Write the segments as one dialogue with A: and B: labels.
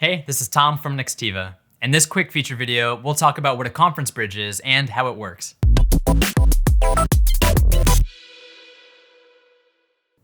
A: Hey, this is Tom from Nextiva. In this quick feature video, we'll talk about what a conference bridge is and how it works.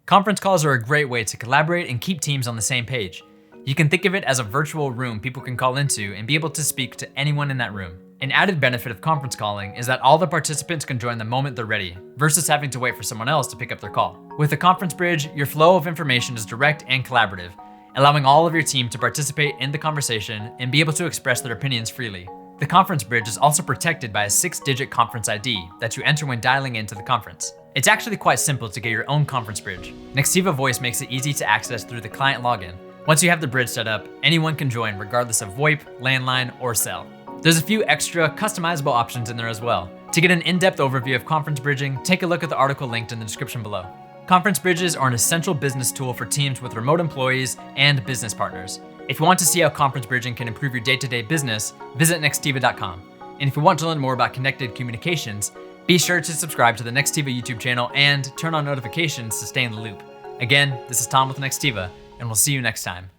A: Conference calls are a great way to collaborate and keep teams on the same page. You can think of it as a virtual room people can call into and be able to speak to anyone in that room. An added benefit of conference calling is that all the participants can join the moment they're ready, versus having to wait for someone else to pick up their call. With a conference bridge, your flow of information is direct and collaborative, allowing all of your team to participate in the conversation and be able to express their opinions freely. The conference bridge is also protected by a 6-digit conference ID that you enter when dialing into the conference. It's actually quite simple to get your own conference bridge. Nextiva Voice makes it easy to access through the client login. Once you have the bridge set up, anyone can join regardless of VoIP, landline, or cell. There's a few extra customizable options in there as well. To get an in-depth overview of conference bridging, take a look at the article linked in the description below. Conference bridges are an essential business tool for teams with remote employees and business partners. If you want to see how conference bridging can improve your day-to-day business, visit nextiva.com. And if you want to learn more about connected communications, be sure to subscribe to the Nextiva YouTube channel and turn on notifications to stay in the loop. Again, this is Tom with Nextiva, and we'll see you next time.